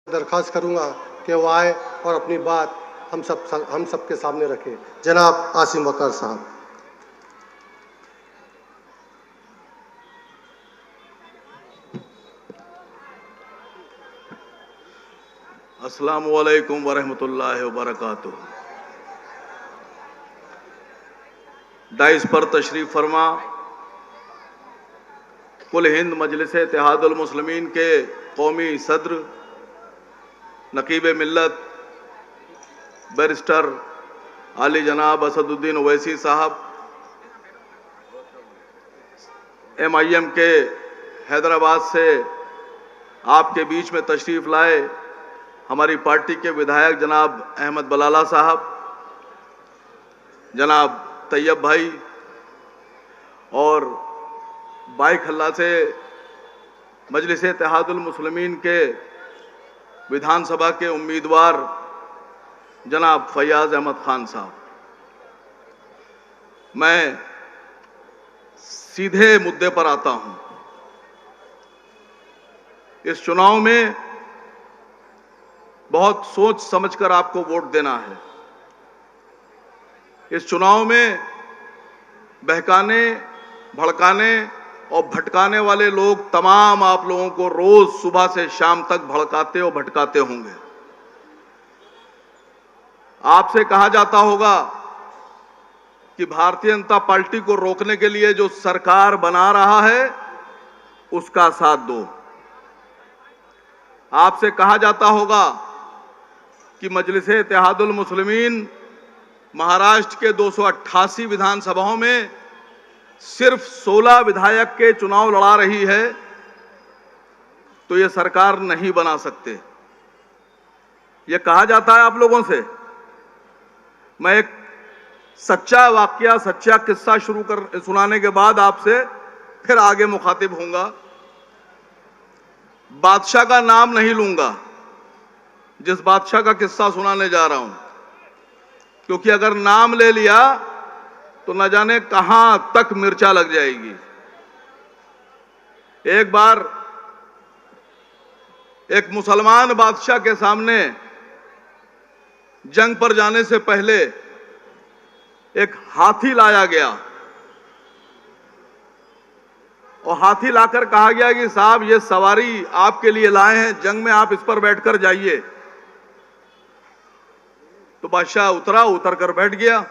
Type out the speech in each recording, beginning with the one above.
दरख्वास्त करूंगा कि वो आए और अपनी बात हम सब के सामने रखें। जनाब आसिम वकार साहब। अस्सलामु अलैकुम वरहमतुल्लाहि वबरकातुह। डाइस पर तशरीफ फरमा कुल हिंद मजलिस इत्तेहादुल मुस्लिमीन के कौमी सदर नकीब मिल्लत बैरिस्टर आली जनाब असदुद्दीन ओवैसी साहब, MIM के हैदराबाद से आपके बीच में तशरीफ लाए हमारी पार्टी के विधायक जनाब अहमद बलाला साहब, जनाब तैयब भाई, और बाइखल्ला से मजलिस इत्तेहादुल मुस्लिमीन के विधानसभा के उम्मीदवार जनाब फैयाज अहमद खान साहब। मैं सीधे मुद्दे पर आता हूं। इस चुनाव में बहुत सोच समझकर आपको वोट देना है। इस चुनाव में बहकाने, भड़काने और भटकाने वाले लोग तमाम आप लोगों को रोज सुबह से शाम तक भड़काते और भटकाते होंगे। आपसे कहा जाता होगा कि भारतीय जनता पार्टी को रोकने के लिए जो सरकार बना रहा है उसका साथ दो। आपसे कहा जाता होगा कि मजलिस इत्तेहादुल मुस्लिमीन महाराष्ट्र के 288 विधानसभाओं में सिर्फ 16 विधायक के चुनाव लड़ा रही है, तो ये सरकार नहीं बना सकते। ये कहा जाता है आप लोगों से। मैं एक सच्चा वाकया, सच्चा किस्सा सुनाने के बाद आपसे फिर आगे मुखातिब होऊंगा। बादशाह का नाम नहीं लूंगा जिस बादशाह का किस्सा सुनाने जा रहा हूं, क्योंकि अगर नाम ले लिया तो न जाने कहां तक मिर्चा लग जाएगी। एक बार एक मुसलमान बादशाह के सामने जंग पर जाने से पहले एक हाथी लाया गया और हाथी लाकर कहा गया कि साहब ये सवारी आपके लिए लाए हैं, जंग में आप इस पर बैठकर जाइए। तो बादशाह उतर कर बैठ गया।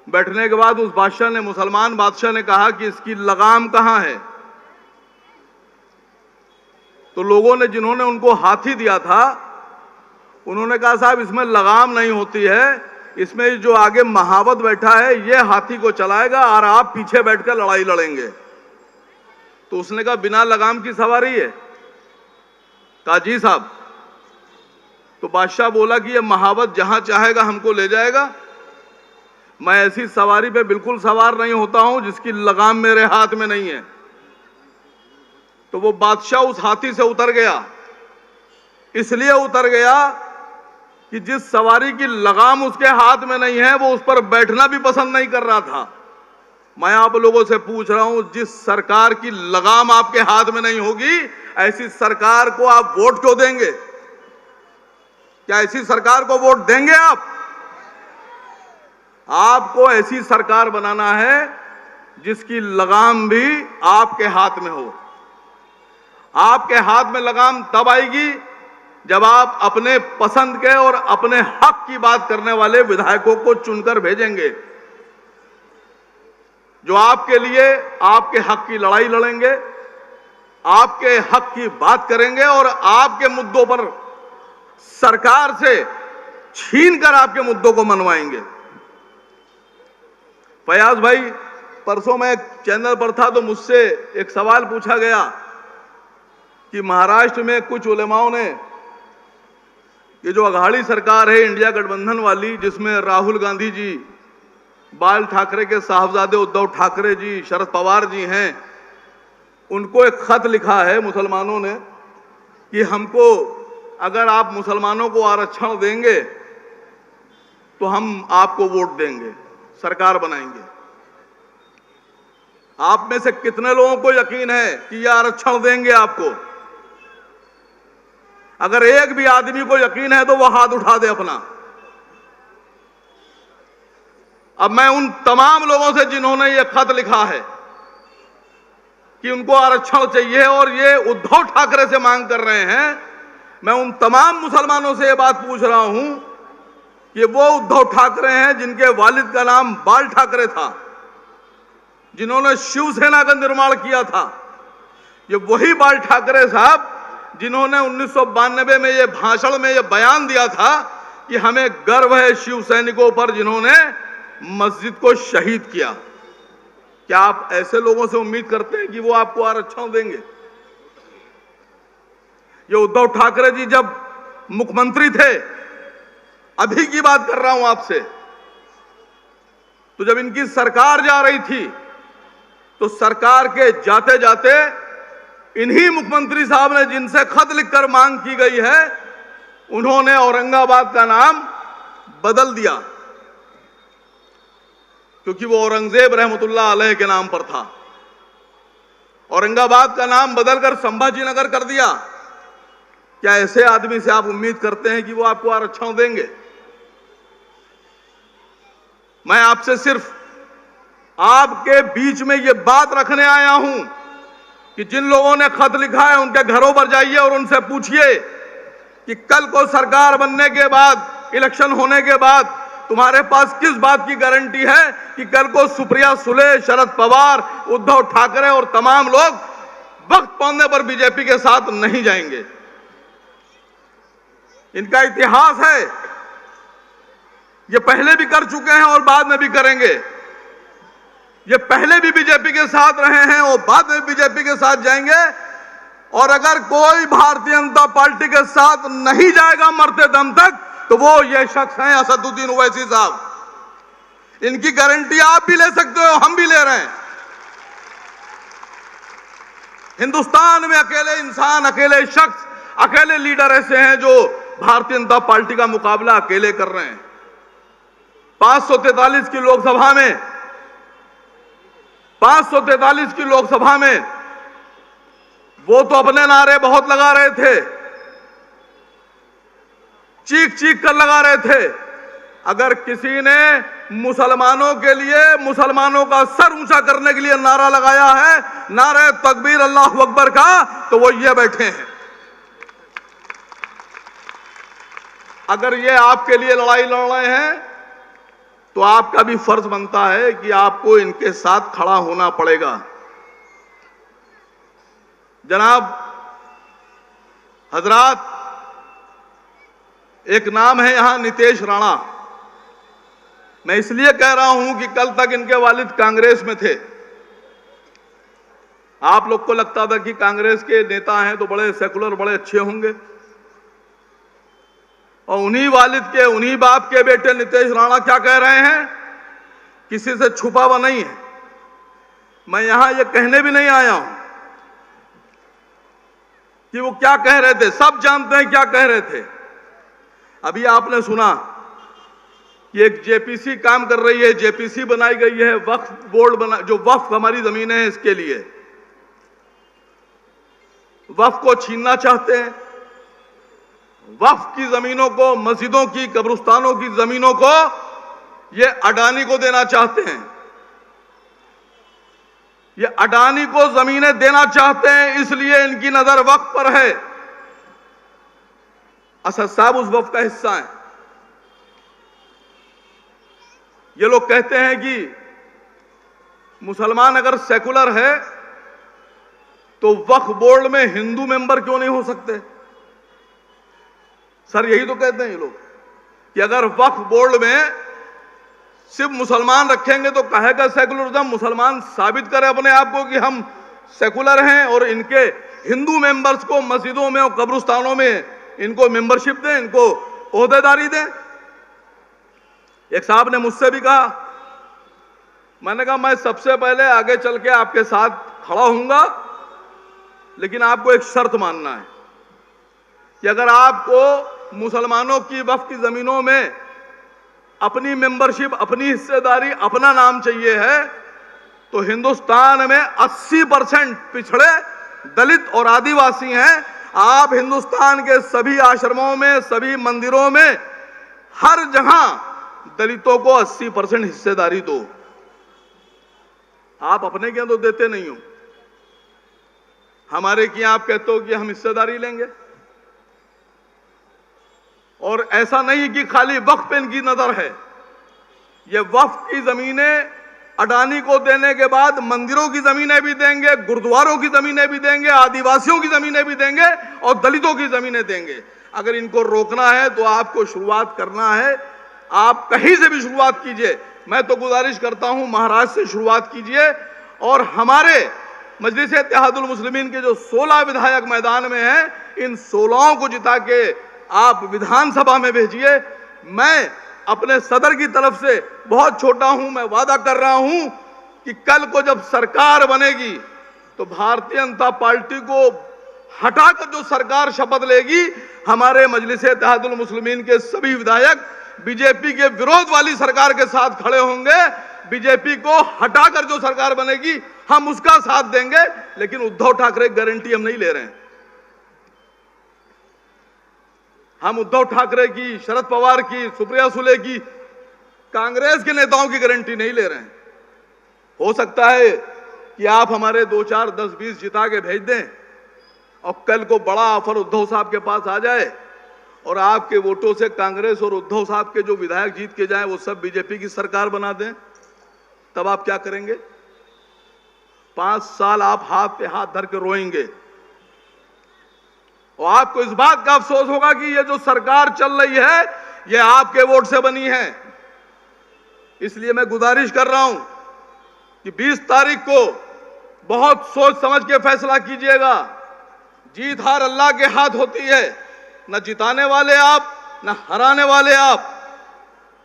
बैठने के बाद उस बादशाह ने, मुसलमान बादशाह ने कहा कि इसकी लगाम कहां है। तो लोगों ने, जिन्होंने उनको हाथी दिया था, उन्होंने कहा साहब इसमें लगाम नहीं होती है, इसमें जो आगे महावत बैठा है ये हाथी को चलाएगा और आप पीछे बैठकर लड़ाई लड़ेंगे। तो उसने कहा बिना लगाम की सवारी है। कहा जी साहब। तो बादशाह बोला कि ये महावत जहां चाहेगा हमको ले जाएगा, मैं ऐसी सवारी पे बिल्कुल सवार नहीं होता हूं जिसकी लगाम मेरे हाथ में नहीं है। तो वो बादशाह उस हाथी से उतर गया। इसलिए उतर गया कि जिस सवारी की लगाम उसके हाथ में नहीं है वो उस पर बैठना भी पसंद नहीं कर रहा था। मैं आप लोगों से पूछ रहा हूं, जिस सरकार की लगाम आपके हाथ में नहीं होगी, ऐसी सरकार को आप वोट क्यों देंगे? क्या ऐसी सरकार को वोट देंगे आप? आपको ऐसी सरकार बनाना है जिसकी लगाम भी आपके हाथ में हो। आपके हाथ में लगाम तब आएगी जब आप अपने पसंद के और अपने हक की बात करने वाले विधायकों को चुनकर भेजेंगे, जो आपके लिए आपके हक की लड़ाई लड़ेंगे, आपके हक की बात करेंगे और आपके मुद्दों पर सरकार से छीनकर आपके मुद्दों को मनवाएंगे। फयाज भाई, परसों मैं एक चैनल पर था तो मुझसे एक सवाल पूछा गया कि महाराष्ट्र में कुछ उलेमाओं ने, ये जो अघाड़ी सरकार है इंडिया गठबंधन वाली, जिसमें राहुल गांधी जी, बाल ठाकरे के साहबजादे उद्धव ठाकरे जी, शरद पवार जी हैं, उनको एक खत लिखा है मुसलमानों ने कि हमको, अगर आप मुसलमानों को आरक्षण देंगे तो हम आपको वोट देंगे, सरकार बनाएंगे। आप में से कितने लोगों को यकीन है कि यह आरक्षण देंगे आपको? अगर एक भी आदमी को यकीन है तो वो हाथ उठा दे अपना। अब मैं उन तमाम लोगों से जिन्होंने ये खत लिखा है कि उनको आरक्षण चाहिए और ये उद्धव ठाकरे से मांग कर रहे हैं, मैं उन तमाम मुसलमानों से ये बात पूछ रहा हूं कि वो उद्धव ठाकरे हैं जिनके वालिद का नाम बाल ठाकरे था, जिन्होंने शिवसेना का निर्माण किया था। ये वही बाल ठाकरे साहब जिन्होंने 1992 में ये भाषण में ये बयान दिया था कि हमें गर्व है शिव सैनिकों पर जिन्होंने मस्जिद को शहीद किया। क्या आप ऐसे लोगों से उम्मीद करते हैं कि वो आपको आरक्षण देंगे? ये उद्धव ठाकरे जी जब मुख्यमंत्री थे, अभी की बात कर रहा हूं आपसे, तो जब इनकी सरकार जा रही थी तो सरकार के जाते जाते इन्हीं मुख्यमंत्री साहब ने जिनसे खत लिखकर मांग की गई है, उन्होंने औरंगाबाद का नाम बदल दिया, क्योंकि वो औरंगजेब रहमतुल्लाह अलैह के नाम पर था। औरंगाबाद का नाम बदलकर संभाजी नगर कर दिया। क्या ऐसे आदमी से आप उम्मीद करते हैं कि वो आपको आरक्षण देंगे? मैं आपसे सिर्फ आपके बीच में ये बात रखने आया हूं कि जिन लोगों ने खत लिखा है उनके घरों पर जाइए और उनसे पूछिए कि कल को सरकार बनने के बाद, इलेक्शन होने के बाद तुम्हारे पास किस बात की गारंटी है कि कल को सुप्रिया सुले, शरद पवार, उद्धव ठाकरे और तमाम लोग वक्त पहुंचने पर बीजेपी के साथ नहीं जाएंगे। इनका इतिहास है, ये पहले भी कर चुके हैं और बाद में भी करेंगे। ये पहले भी बीजेपी के साथ रहे हैं और बाद में बीजेपी के साथ जाएंगे। और अगर कोई भारतीय जनता पार्टी के साथ नहीं जाएगा मरते दम तक, तो वो ये शख्स हैं असदुद्दीन ओवैसी साहब। इनकी गारंटी आप भी ले सकते हो, हम भी ले रहे हैं। हिंदुस्तान में अकेले इंसान, अकेले शख्स, अकेले लीडर ऐसे हैं जो भारतीय जनता पार्टी का मुकाबला अकेले कर रहे हैं। 543 की लोकसभा में 543 की लोकसभा में वो तो अपने नारे बहुत लगा रहे थे, चीख चीख कर लगा रहे थे। अगर किसी ने मुसलमानों के लिए, मुसलमानों का सर ऊंचा करने के लिए नारा लगाया है, नारे तकबीर अल्लाहू अकबर का, तो वो ये बैठे हैं। अगर ये आपके लिए लड़ाई लड़ रहे हैं तो आपका भी फर्ज बनता है कि आपको इनके साथ खड़ा होना पड़ेगा। जनाब हजरात, एक नाम है यहां नितेश राणा। मैं इसलिए कह रहा हूं कि कल तक इनके वालिद कांग्रेस में थे। आप लोग को लगता था कि कांग्रेस के नेता हैं तो बड़े सेकुलर, बड़े अच्छे होंगे, और उन्हीं वालिद के, उन्हीं बाप के बेटे नितेश राणा क्या कह रहे हैं, किसी से छुपा हुआ नहीं है। मैं यहां ये कहने भी नहीं आया हूं कि वो क्या कह रहे थे, सब जानते हैं क्या कह रहे थे। अभी आपने सुना कि एक जेपीसी काम कर रही है, जेपीसी बनाई गई है, वक्फ बोर्ड बना, जो वक्फ हमारी जमीनें हैं इसके लिए वक्फ को छीनना चाहते हैं। वक्फ की जमीनों को, मस्जिदों की, कब्रिस्तानों की जमीनों को ये अडानी को देना चाहते हैं। ये अडानी को जमीनें देना चाहते हैं, इसलिए इनकी नजर वक्फ पर है। असद साहब उस वक्फ का हिस्सा है। ये लोग कहते हैं कि मुसलमान अगर सेकुलर है तो वक्फ बोर्ड में हिंदू मेंबर क्यों नहीं हो सकते? सर यही तो कहते हैं ये लोग कि अगर वक्फ बोर्ड में सिर्फ मुसलमान रखेंगे तो कहेगा सेकुलरिज्म। मुसलमान साबित करें अपने आप को कि हम सेकुलर हैं और इनके हिंदू मेंबर्स को मस्जिदों में और कब्रिस्तानों में इनको मेंबरशिप दें, इनको ओहदेदारी दें। एक साहब ने मुझसे भी कहा, मैंने कहा मैं सबसे पहले आगे चल के आपके साथ खड़ा होऊंगा, लेकिन आपको एक शर्त मानना है कि अगर आपको मुसलमानों की वक्फ की जमीनों में अपनी मेंबरशिप, अपनी हिस्सेदारी, अपना नाम चाहिए है, तो हिंदुस्तान में 80% पिछड़े, दलित और आदिवासी हैं। आप हिंदुस्तान के सभी आश्रमों में, सभी मंदिरों में, हर जगह दलितों को 80% हिस्सेदारी दो। आप अपने क्या तो देते नहीं हो, हमारे क्या आप कहते हो कि हम हिस्सेदारी लेंगे। और ऐसा नहीं कि खाली वक्फ पे इनकी नजर है, ये वक्फ की जमीनें अडानी को देने के बाद मंदिरों की जमीनें भी देंगे, गुरुद्वारों की जमीनें भी देंगे, आदिवासियों की जमीनें भी देंगे और दलितों की जमीनें देंगे। अगर इनको रोकना है तो आपको शुरुआत करना है, आप कहीं से भी शुरुआत कीजिए। मैं तो गुजारिश करता हूं महाराष्ट्र से शुरुआत कीजिए और हमारे मजलिस इत्तेहादुल मुस्लिमीन के जो 16 विधायक मैदान में हैं, इन 16 को जिता के आप विधानसभा में भेजिए। मैं अपने सदर की तरफ से बहुत छोटा हूं, मैं वादा कर रहा हूं कि कल को जब सरकार बनेगी तो भारतीय जनता पार्टी को हटाकर जो सरकार शपथ लेगी, हमारे मजलिस इत्तेहादुल मुस्लिमीन के सभी विधायक बीजेपी के विरोध वाली सरकार के साथ खड़े होंगे। बीजेपी को हटाकर जो सरकार बनेगी हम उसका साथ देंगे, लेकिन उद्धव ठाकरे की गारंटी हम नहीं ले रहे हैं। हम उद्धव ठाकरे की, शरद पवार की, सुप्रिया सुले की, कांग्रेस के नेताओं की गारंटी नहीं ले रहे हैं। हो सकता है कि आप हमारे 2, 4, 10, 20 जिता के भेज दें और कल को बड़ा ऑफर उद्धव साहब के पास आ जाए और आपके वोटों से कांग्रेस और उद्धव साहब के जो विधायक जीत के जाएं वो सब बीजेपी की सरकार बना दें, तब आप क्या करेंगे? 5 साल आप हाथ पे हाथ धर के रोएंगे और आपको इस बात का अफसोस होगा कि ये जो सरकार चल रही है ये आपके वोट से बनी है। इसलिए मैं गुजारिश कर रहा हूं कि 20 तारीख को बहुत सोच समझ के फैसला कीजिएगा। जीत हार अल्लाह के हाथ होती है, न जिताने वाले आप न हराने वाले आप,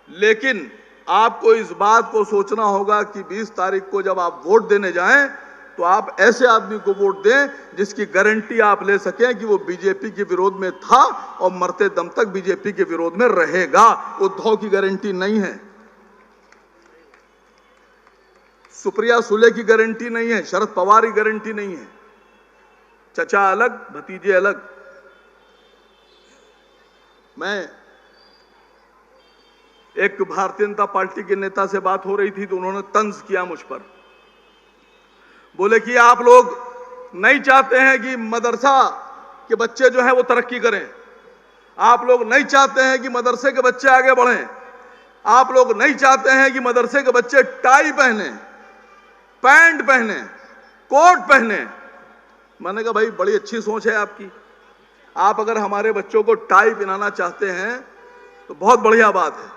लेकिन आपको इस बात को सोचना होगा कि 20 तारीख को जब आप वोट देने जाएं तो आप ऐसे आदमी को वोट दें जिसकी गारंटी आप ले सकें कि वो बीजेपी के विरोध में था और मरते दम तक बीजेपी के विरोध में रहेगा। उद्धव की गारंटी नहीं है, सुप्रिया सुले की गारंटी नहीं है, शरद पवार की गारंटी नहीं है। चचा अलग, भतीजे अलग। मैं एक भारतीय जनता पार्टी के नेता से बात हो रही थी तो उन्होंने तंज किया मुझ पर, बोले कि आप लोग नहीं चाहते हैं कि मदरसा के बच्चे जो हैं वो तरक्की करें, आप लोग नहीं चाहते हैं कि मदरसे के बच्चे आगे बढ़ें, आप लोग नहीं चाहते हैं कि मदरसे के बच्चे टाई पहने, पैंट पहने, कोट पहने। मैंने कहा भाई बड़ी अच्छी सोच है आपकी, आप अगर हमारे बच्चों को टाई पहनाना चाहते हैं तो बहुत बढ़िया बात है,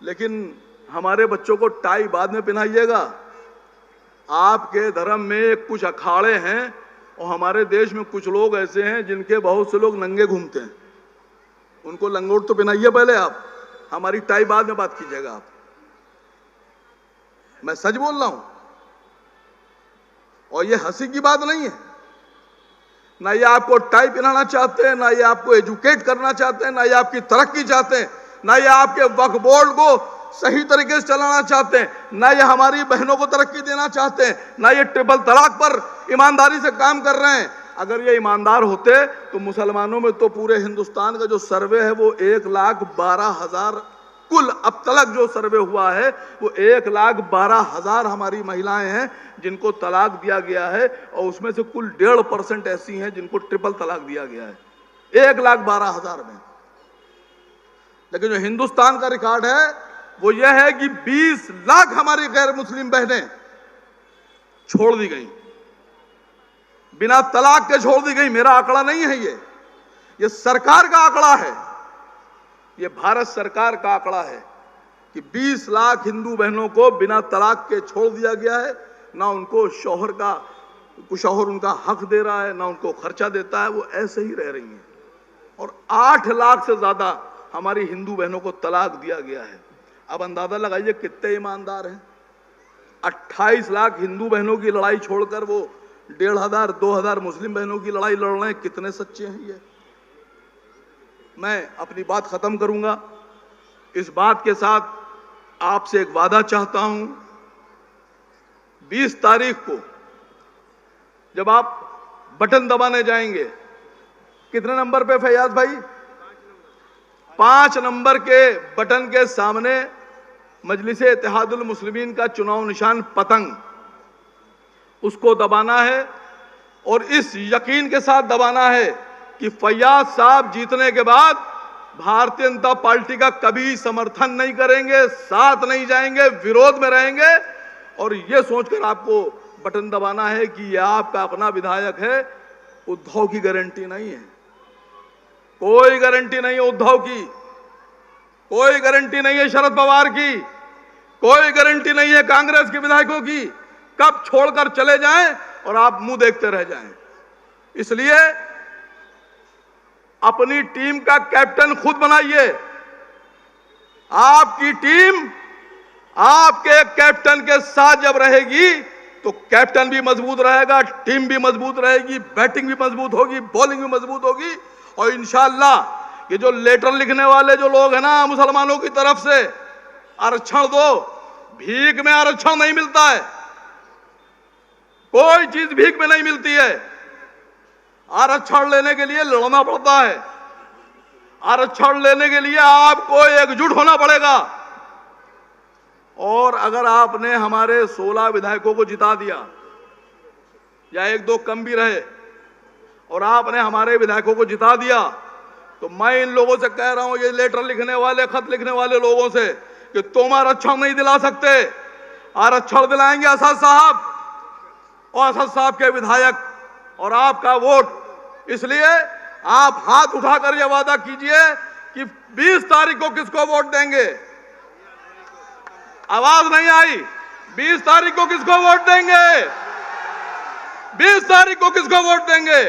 लेकिन हमारे बच्चों को टाई बाद में पहनाइएगा। आपके धर्म में कुछ अखाड़े हैं और हमारे देश में कुछ लोग ऐसे हैं जिनके बहुत से लोग नंगे घूमते हैं, उनको लंगोट तो पहनाइए पहले आप, हमारी टाई बाद में बात कीजिएगा आप। मैं सच बोल रहा हूं और ये हंसी की बात नहीं है। ना ये आपको टाई पहनाना चाहते हैं, ना ये आपको एजुकेट करना चाहते हैं, ना ये आपकी तरक्की चाहते हैं, ना ये आपके वक्फ बोर्ड को सही तरीके से चलाना चाहते हैं, ना ये हमारी बहनों को तरक्की देना चाहते हैं, ना ये ट्रिपल तलाक पर ईमानदारी से काम कर रहे हैं। अगर ये ईमानदार होते तो मुसलमानों में तो पूरे हिंदुस्तान का जो सर्वे है वो 1,12,000, कुल अब तक जो सर्वे हुआ है वो 1,12,000 हमारी महिलाएं हैं जिनको तलाक दिया गया है और उसमें से कुल 1.5% ऐसी हैं जिनको ट्रिपल तलाक दिया गया है 1,12,000 में। लेकिन जो हिंदुस्तान का रिकॉर्ड है वो यह है कि 20 लाख हमारी गैर मुस्लिम बहनें छोड़ दी गई, बिना तलाक के छोड़ दी गई। मेरा आंकड़ा नहीं है, ये सरकार का आंकड़ा है, ये भारत सरकार का आंकड़ा है कि 20 लाख हिंदू बहनों को बिना तलाक के छोड़ दिया गया है। ना उनको शौहर उनका हक दे रहा है, ना उनको खर्चा देता है, वो ऐसे ही रह रही हैं। और 8 लाख से ज्यादा हमारी हिंदू बहनों को तलाक दिया गया है। अब अंदाजा लगाइए कितने ईमानदार हैं। 28 लाख हिंदू बहनों की लड़ाई छोड़कर वो 1,500, 2,000 मुस्लिम बहनों की लड़ाई लड़ रहे हैं। कितने सच्चे हैं ये। मैं अपनी बात खत्म करूंगा इस बात के साथ, आपसे एक वादा चाहता हूं, 20 तारीख को जब आप बटन दबाने जाएंगे कितने नंबर पे फैयाज भाई? 5 नंबर के बटन के सामने मजलिस इत्तेहादुल मुस्लिमीन का चुनाव निशान पतंग, उसको दबाना है और इस यकीन के साथ दबाना है कि फैयाज साहब जीतने के बाद भारतीय जनता पार्टी का कभी समर्थन नहीं करेंगे, साथ नहीं जाएंगे, विरोध में रहेंगे। और यह सोचकर आपको बटन दबाना है कि यह आपका अपना विधायक है। उद्धव की गारंटी नहीं है, कोई गारंटी नहीं है उद्धव की, कोई गारंटी नहीं है शरद पवार की, कोई गारंटी नहीं है कांग्रेस के विधायकों की, कब छोड़कर चले जाएं और आप मुंह देखते रह जाएं। इसलिए अपनी टीम का कैप्टन खुद बनाइए। आपकी टीम आपके कैप्टन के साथ जब रहेगी तो कैप्टन भी मजबूत रहेगा, टीम भी मजबूत रहेगी, बैटिंग भी मजबूत होगी, बॉलिंग भी मजबूत होगी। और इंशाअल्लाह ये जो लेटर लिखने वाले जो लोग हैं ना मुसलमानों की तरफ से, आरक्षण दो, भीख में आरक्षण नहीं मिलता है, कोई चीज भीख में नहीं मिलती है। आरक्षण लेने के लिए लड़ना पड़ता है, आरक्षण लेने के लिए आपको एकजुट होना पड़ेगा। और अगर आपने हमारे 16 विधायकों को जिता दिया या 1-2 कम भी रहे और आपने हमारे विधायकों को जिता दिया, तो मैं इन लोगों से कह रहा हूं, ये लेटर लिखने वाले, खत लिखने वाले लोगों से, कि तुम आरक्षण नहीं दिला सकते। आरक्षण दिलाएंगे असद साहब और असद साहब के विधायक और आपका वोट। इसलिए आप हाथ उठाकर यह वादा कीजिए कि 20 तारीख को किसको वोट देंगे। आवाज नहीं आई। 20 तारीख को किसको वोट देंगे? 20 तारीख को किसको वोट देंगे?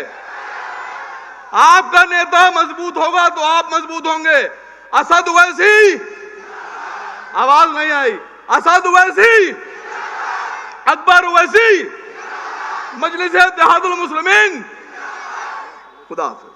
आपका नेता मजबूत होगा तो आप मजबूत होंगे। असद ओवैसी, आवाज नहीं आई। असद ओवैसी, अकबर ओवैसी, मजलिस इत्तेहादुल मुस्लिमीन। खुदा हाफिज।